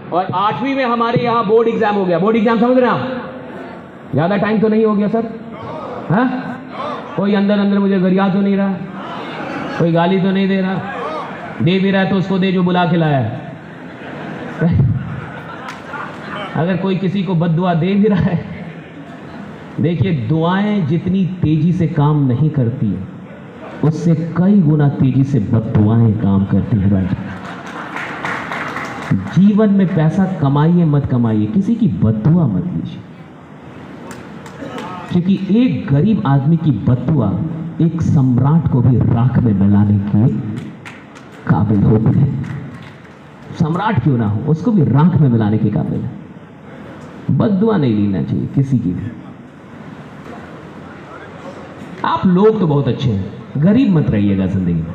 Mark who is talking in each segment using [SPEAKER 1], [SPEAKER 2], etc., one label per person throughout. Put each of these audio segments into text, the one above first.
[SPEAKER 1] और 8वीं में हमारे यहाँ बोर्ड एग्जाम हो गया। बोर्ड एग्जाम समझ रहे हैं आप? ज़्यादा टाइम तो नहीं हो गया सर? हाँ, कोई अंदर अंदर मुझे गरिया तो नहीं रहा, कोई गाली तो नहीं दे रहा, दे भी रहा है तो उसको दे जो बुला के लाया है। अगर कोई किसी को बद्दुआ दे भी रहा है, देखिए दुआएं जितनी तेजी से काम नहीं करती है, उससे कई गुना तेजी से बद्दुआएं काम करती है भाई। जीवन में पैसा कमाइए मत कमाइए, किसी की बद्दुआ मत लीजिए, क्योंकि एक गरीब आदमी की बद्दुआ एक सम्राट को भी राख में मिलाने के काबिल होती है। सम्राट क्यों ना हो, उसको भी राख में मिलाने के काबिल है। बद्दुआ नहीं लेना चाहिए किसी की भी। आप लोग तो बहुत अच्छे हैं, गरीब मत रहिएगा जिंदगी में।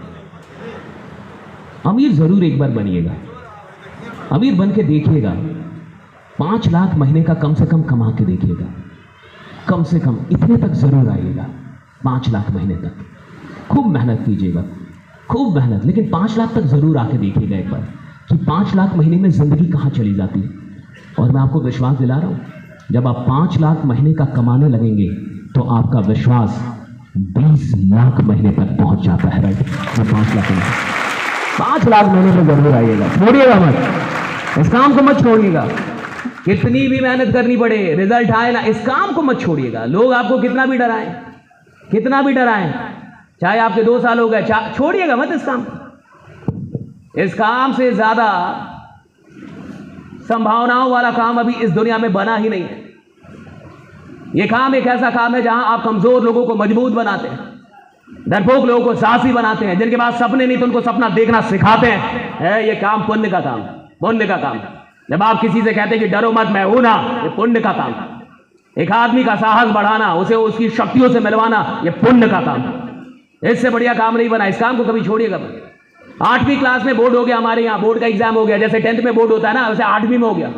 [SPEAKER 1] अमीर जरूर एक बार बनिएगा, अमीर बन के देखिएगा, 5 लाख महीने का कम से कम कमा के देखिएगा, कम से कम इतने तक जरूर आइएगा। 5 लाख महीने तक खूब मेहनत कीजिएगा, खूब मेहनत, लेकिन 5 लाख तक जरूर आके देखिएगा एक बार कि 5 लाख महीने में जिंदगी कहां चली जाती है। और मैं आपको विश्वास दिला रहा हूं, जब आप 5 लाख महीने का कमाने लगेंगे तो आपका विश्वास 20 लाख महीने तक पहुंच जाता है। राइट, 5 लाख महीने में जरूर आइएगा, छोड़िएगा मत, इस काम को मत छोड़िएगा। कितनी भी मेहनत करनी पड़े, रिजल्ट आए ना, इस काम को मत छोड़िएगा। लोग आपको कितना भी डराएं, कितना भी डराएं, चाहे आपके 2 साल हो गए, छोड़िएगा मत इस काम। इस काम से ज्यादा संभावनाओं वाला काम अभी इस दुनिया में बना ही नहीं है। यह काम एक ऐसा काम है जहां आप कमजोर लोगों को मजबूत बनाते हैं, डरपोक लोगों को साहसी बनाते हैं, जिनके पास सपने नहीं तो उनको सपना देखना सिखाते हैं। यह काम पुण्य का काम, पुण्य का काम। जब आप किसी से कहते हैं कि डरो मत मैं हूं ना, ये पुण्य का काम। एक आदमी का साहस बढ़ाना, उसे उसकी शक्तियों से मिलवाना, यह पुण्य का काम। इससे बढ़िया काम नहीं बना, इस काम को कभी छोड़िएगा मत। 8वीं क्लास में बोर्ड हो गया, हमारे यहाँ बोर्ड का एग्जाम हो गया, जैसे 10th में बोर्ड होता है ना, वैसे 8वीं में हो गया।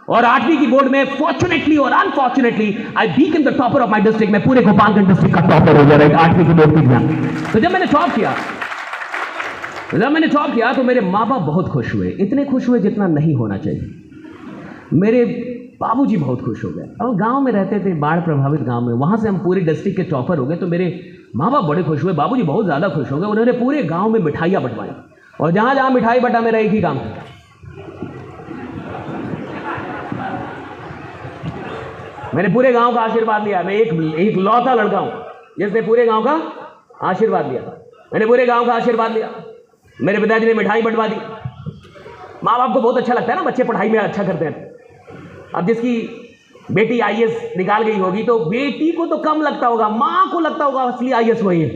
[SPEAKER 1] और 8वीं की बोर्ड में फॉर्चुनेटली और unfortunately I become the topper of my district. मैं पूरे गोपालगंज डिस्ट्रिक्ट का टॉपर हो गया, राइट, 8वीं की बोर्ड की एग्जाम। तो जब मैंने टॉप किया तो मेरे माँ बाप बहुत खुश हुए, इतने खुश हुए जितना नहीं होना चाहिए। मेरे बाबूजी बहुत खुश हो गए। और गांव में रहते थे, बाढ़ प्रभावित गांव में, वहां से हम पूरे डिस्ट्रिक्ट के टॉपर हो गए। तो मेरे माँ बाप बड़े खुश हुए, बाबूजी बहुत ज्यादा खुश हो गए। उन्होंने पूरे गांव में मिठाइयां बंटवाई, और जहां जहां मिठाई बटा मेरा एक ही काम, मैंने पूरे गांव का आशीर्वाद लिया। मैं एक लौता लड़का हूं जिसने पूरे गांव का आशीर्वाद लिया। मैंने पूरे गांव का आशीर्वाद लिया। मेरे पिताजी ने मिठाई बंटवा दी। माँ बाप को बहुत अच्छा लगता है ना, बच्चे पढ़ाई में अच्छा करते हैं। अब जिसकी बेटी IAS निकाल गई होगी तो बेटी को तो कम लगता होगा, माँ को लगता होगा असली IAS वही है।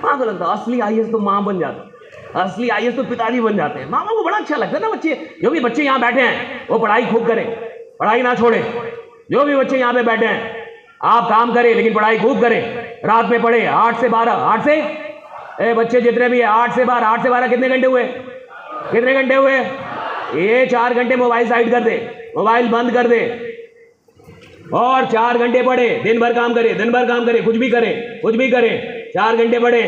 [SPEAKER 1] माँ को लगता है असली IAS तो माँ बन जाती, असली IAS तो पिताजी बन जाते हैं। माँ को बड़ा अच्छा लगता है ना बच्चे। जो भी बच्चे यहाँ बैठे हैं वो पढ़ाई खूब करें, पढ़ाई ना छोड़े। जो भी बच्चे यहाँ पे बैठे हैं, आप काम करें लेकिन पढ़ाई खूब करें। रात में पढ़े 8 से 12, 8 से बच्चे जितने भी है 8 से 12, 8 से 12 कितने घंटे हुए? कितने घंटे हुए? ये 4 घंटे मोबाइल साइड कर दे, मोबाइल बंद कर दे, और 4 घंटे पढ़े। दिन भर काम करे, दिन भर काम करे, कुछ भी करे, कुछ भी करे, 4 घंटे पढ़े।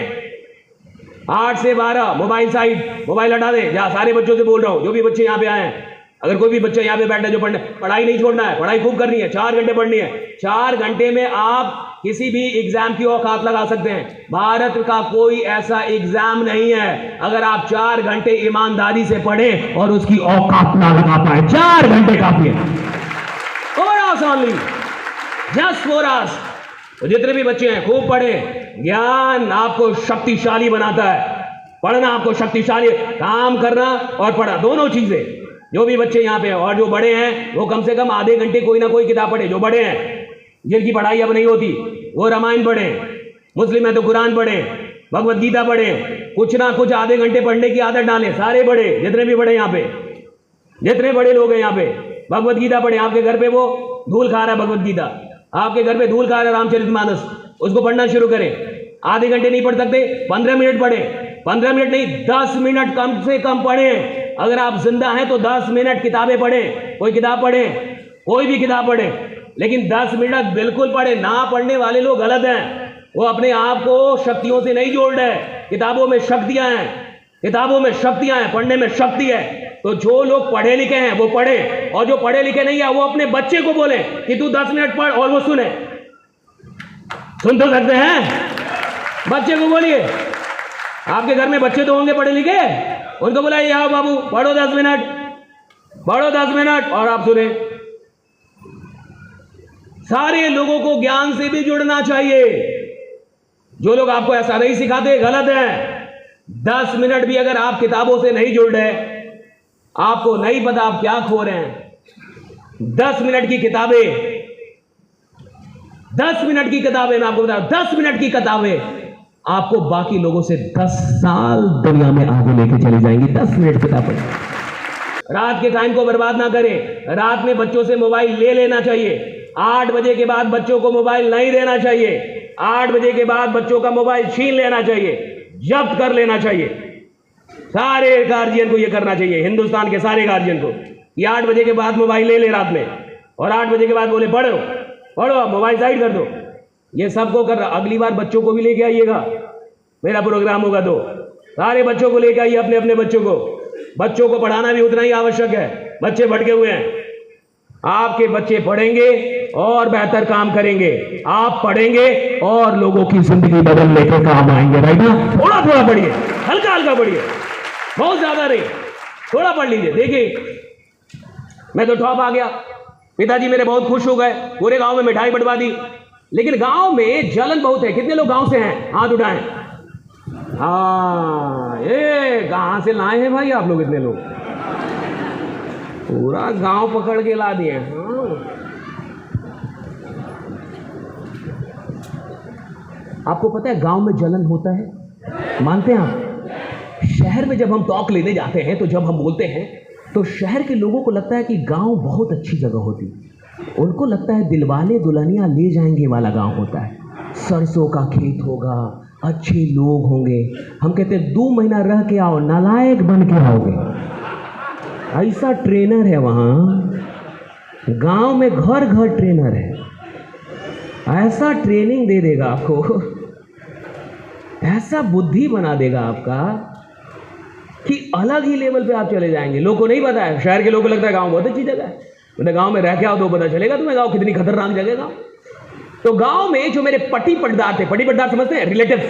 [SPEAKER 1] 8 से 12 मोबाइल साइड, मोबाइल हटा दे। जा, सारे बच्चों से बोल रहा हूं, जो भी बच्चे यहाँ पे आए हैं, अगर कोई भी बच्चा यहाँ पे बैठा है जो पढ़ाई नहीं छोड़ना है, पढ़ाई खूब करनी है, 4 घंटे पढ़नी है। 4 घंटे में आप किसी भी एग्जाम की औकात लगा सकते हैं। भारत का कोई ऐसा एग्जाम नहीं है अगर आप 4 घंटे ईमानदारी से पढ़े और उसकी औकात ना लगा पाए। 4 घंटे काफी है, 4 hours only, just 4 hours। तो जितने भी बच्चे हैं खूब पढ़े। ज्ञान आपको शक्तिशाली बनाता है, पढ़ना आपको शक्तिशाली, काम करना और पढ़ना, दोनों चीजें। जो भी बच्चे यहाँ पे हैं और जो बड़े हैं वो कम से कम आधे घंटे कोई ना कोई किताब पढ़े। जो बड़े हैं जिनकी पढ़ाई अब नहीं होती वो रामायण पढ़े, मुस्लिम है तो कुरान पढ़े, भगवत गीता पढ़े, कुछ ना कुछ आधे घंटे पढ़ने की आदत डालें। सारे बड़े, जितने भी बड़े यहाँ पे, जितने बड़े लोग हैं यहाँ पे, भगवत गीता पढ़े। आपके घर पे वो धूल खा रहा है भगवत गीता, आपके घर पे धूल खा रहा है रामचरितमानस, उसको पढ़ना शुरू करें। आधे घंटे नहीं पढ़ सकते, 15 मिनट पढ़े, 15 मिनट नहीं 10 मिनट कम से कम पढ़े। अगर आप जिंदा हैं तो 10 मिनट किताबें पढ़ें, कोई किताब पढ़ें, कोई भी किताब पढ़ें, लेकिन 10 मिनट बिल्कुल पढ़े। ना पढ़ने वाले लोग गलत हैं, वो अपने आप को शक्तियों से नहीं जोड़ रहे। किताबों में शक्तियां हैं, किताबों में शक्तियां हैं, पढ़ने में शक्ति है। तो जो लोग पढ़े लिखे हैं वो पढ़े, और जो पढ़े लिखे नहीं है वो अपने बच्चे को बोले कि तू 10 मिनट पढ़, और वो सुने। सुन तो सकते हैं? बच्चे को बोलिए, आपके घर में बच्चे तो होंगे पढ़े लिखे, उनको बुलाइए, आओ बाबू पढ़ो 10 मिनट, पढ़ो 10 मिनट, और आप सुने। सारे लोगों को ज्ञान से भी जुड़ना चाहिए। जो लोग आपको ऐसा नहीं सिखाते गलत है। 10 मिनट भी अगर आप किताबों से नहीं जुड़ रहे, आपको नहीं पता आप क्या खो रहे हैं। 10 मिनट की किताबें, 10 मिनट की किताबें, मैं आपको बता रहा हूं, 10 मिनट की किताबें आपको बाकी लोगों से 10 साल दुनिया में आगे लेके चली जाएंगी। 10 मिनट किताबें। रात के टाइम को बर्बाद ना करें। रात में बच्चों से मोबाइल ले लेना चाहिए। 8 बजे के बाद बच्चों को मोबाइल नहीं देना चाहिए। 8 बजे के बाद बच्चों का मोबाइल छीन लेना चाहिए, जब्त कर लेना चाहिए। सारे गार्जियन को यह करना चाहिए, हिंदुस्तान के सारे गार्जियन को, कि 8 बजे के बाद मोबाइल ले ले रात में, और 8 बजे के बाद बोले पढ़ो पढ़ो, मोबाइल साइड कर दो। ये सबको कर रहा। अगली बार बच्चों को भी लेके आइएगा, मेरा प्रोग्राम होगा तो सारे बच्चों को लेके आइए, अपने अपने बच्चों को। बच्चों को पढ़ाना भी उतना ही आवश्यक है। बच्चे भटके हुए हैं, आपके बच्चे पढ़ेंगे और बेहतर काम करेंगे। आप पढ़ेंगे और लोगों की जिंदगी बदलने के काम आएंगे। राइट ना? थोड़ा थोड़ा पढ़िए, हल्का हल्का पढ़िए, बहुत ज्यादा नहीं, थोड़ा पढ़ लीजिए। देखिए, मैं तो टॉप आ गया, पिताजी मेरे बहुत खुश हो गए, पूरे गांव में मिठाई बंटवा दी। लेकिन गांव में जलन बहुत है। कितने लोग गांव से हैं? हाथ उठाएं। हाँ, ये कहां से लाए हैं भाई आप लोग? इतने लोग पूरा गांव पकड़ के ला दिए। हाँ, आपको पता है गांव में जलन होता है, मानते हैं आप? शहर में जब हम टॉक लेने जाते हैं, तो जब हम बोलते हैं तो शहर के लोगों को लगता है कि गांव बहुत अच्छी जगह होती है। उनको लगता है दिलवाले दुल्हनियां ले जाएंगे वाला गांव होता है। सरसों का खेत होगा, अच्छे लोग होंगे। हम कहते हैं 2 महीना रह के आओ, नालायक बन के आओगे। ऐसा ट्रेनर है वहां गांव में, घर घर ट्रेनर है। ऐसा ट्रेनिंग दे देगा आपको, ऐसा बुद्धि बना देगा आपका कि अलग ही लेवल पे आप चले जाएंगे। लोगों को नहीं पता है, शहर के लोगों को लगता है गांव बहुत अच्छी जगह है। मतलब गांव में रह के आओ तो पता चलेगा तुम्हें गांव कितनी खतरनाक जगह है गांव। तो गांव में जो मेरे पट्टी पटदार थे, पट्टी पटदार समझते हैं, रिलेटिव्स,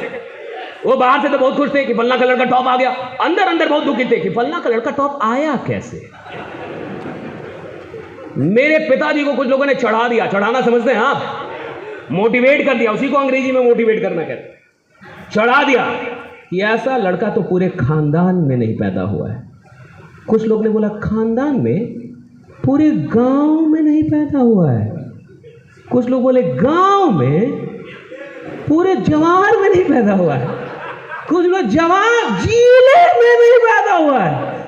[SPEAKER 1] वो बाहर से तो बहुत खुश थे कि फलना कलर का टॉप आ गया। अंदर अंदर बहुत दुखी थे कि फलना कलर का टॉप आया कैसे। मेरे पिताजी को कुछ लोगों ने चढ़ा दिया। चढ़ाना समझते हैं आप? मोटिवेट कर दिया। उसी को अंग्रेजी में मोटिवेट करना कहते हैं। चढ़ा दिया कि ऐसा लड़का तो पूरे खानदान में नहीं पैदा हुआ है। कुछ लोग ने बोला खानदान में, पूरे गांव में नहीं पैदा हुआ है। कुछ लोग बोले गांव में, पूरे जवार में नहीं पैदा हुआ है। कुछ लोग जवार जिले में नहीं पैदा हुआ है।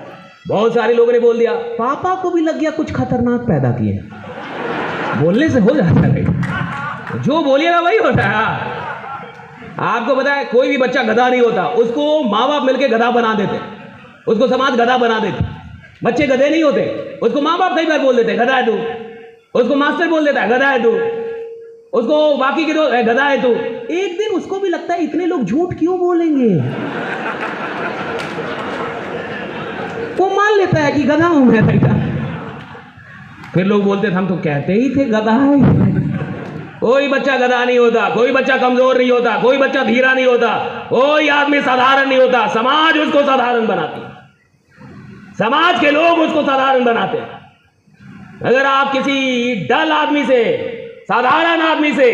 [SPEAKER 1] बहुत सारे लोगों ने बोल दिया पापा को भी लग गया कुछ खतरनाक पैदा किए। बोलने से हो जाता है, जो बोलिएगा वही होता है। आपको पता है कोई भी बच्चा गधा नहीं होता, उसको माँ बाप मिलकर गधा बना देते, उसको समाज गधा बना देते। बच्चे गधे नहीं होते, उसको माँ बाप कई बार बोल देते गधा है तू, उसको मास्टर बोल देता है गधा है तू, उसको बाकी के दोस्त गधा है तू। एक दिन उसको भी लगता है इतने लोग झूठ क्यों बोलेंगे, वो मान लेता है कि गधा हूं मैं बेटा। फिर लोग बोलते थे हम तो कहते ही थे गधा है। कोई बच्चा गधा नहीं होता, कोई बच्चा कमजोर नहीं होता, कोई बच्चा धीरा नहीं होता, कोई आदमी साधारण नहीं होता। समाज उसको साधारण बनाती है, समाज के लोग उसको साधारण बनाते हैं। अगर आप किसी डल आदमी से, साधारण आदमी से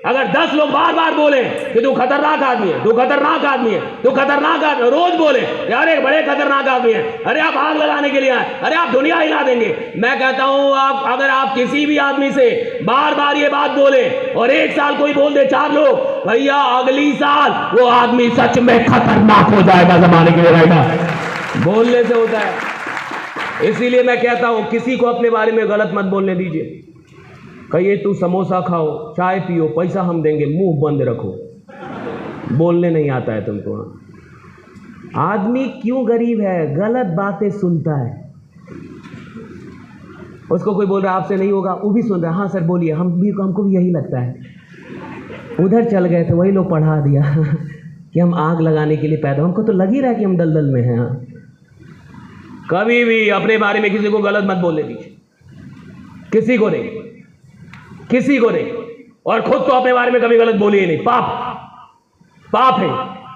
[SPEAKER 1] अगर 10 लोग बार बार बोले कि तू खतरनाक आदमी है, तू खतरनाक आदमी है, तू खतरनाक आदमी, रोज बोले यार एक बड़े खतरनाक आदमी है, अरे आप आग लगाने के लिए आए, अरे आप दुनिया हिला देंगे। मैं कहता हूं आप अगर आप किसी भी आदमी से बार बार ये बात बोले और 1 साल कोई बोल दे 4 लोग, भैया अगली साल वो आदमी सच में खतरनाक हो जाएगा जमाने के लिए। राइट, बोलने से होता है। इसीलिए मैं कहता हूं किसी को अपने बारे में गलत मत बोलने दीजिए। कहिए तू समोसा खाओ, चाय पियो, पैसा हम देंगे, मुंह बंद रखो। बोलने नहीं आता है तुमको। आदमी क्यों गरीब है? गलत बातें सुनता है। उसको कोई बोल रहा है आपसे नहीं होगा, वो भी सुन रहा है, हाँ सर बोलिए, हमको भी यही लगता है। उधर चल गए तो वही लोग पढ़ा दिया कि हम आग लगाने के लिए पैदा, हमको तो लग ही रहा है कि हम दलदल में हैं। कभी भी अपने बारे में किसी को गलत मत बोलने दीजिए, किसी को नहीं, किसी को नहीं। और खुद तो अपने बारे में कभी गलत बोलिए नहीं, पाप है।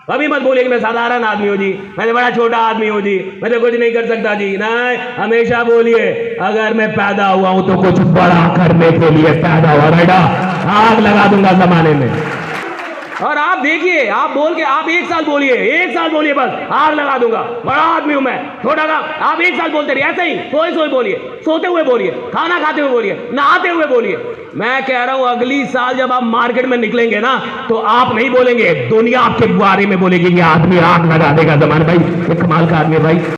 [SPEAKER 1] कभी मत बोलिए कि मैं साधारण आदमी हूं जी, मैं तो बड़ा छोटा आदमी हूं जी, मैं तो कुछ नहीं कर सकता जी। नहीं, हमेशा बोलिए अगर मैं पैदा हुआ हूं तो कुछ बड़ा करने के लिए पैदा हुआ बेटा, आग लगा दूंगा जमाने में। और आप देखिए, आप बोल के आप 1 साल बोलिए, 1 साल बोलिए बस, आग लगा दूंगा, बड़ा आदमी हूं मैं, छोटा का। आप 1 साल बोलते रहिए ऐसे ही, सोए बोलिए, सोते हुए बोलिए, खाना खाते हुए बोलिए, नहाते हुए बोलिए। मैं कह रहा हूं अगली साल जब आप मार्केट में निकलेंगे ना, तो आप नहीं बोलेंगे, दुनिया आपके बारे में बोलेगी कि आदमी आग लगा देगा जमाने भाई, एक कमाल का आदमी है भाई।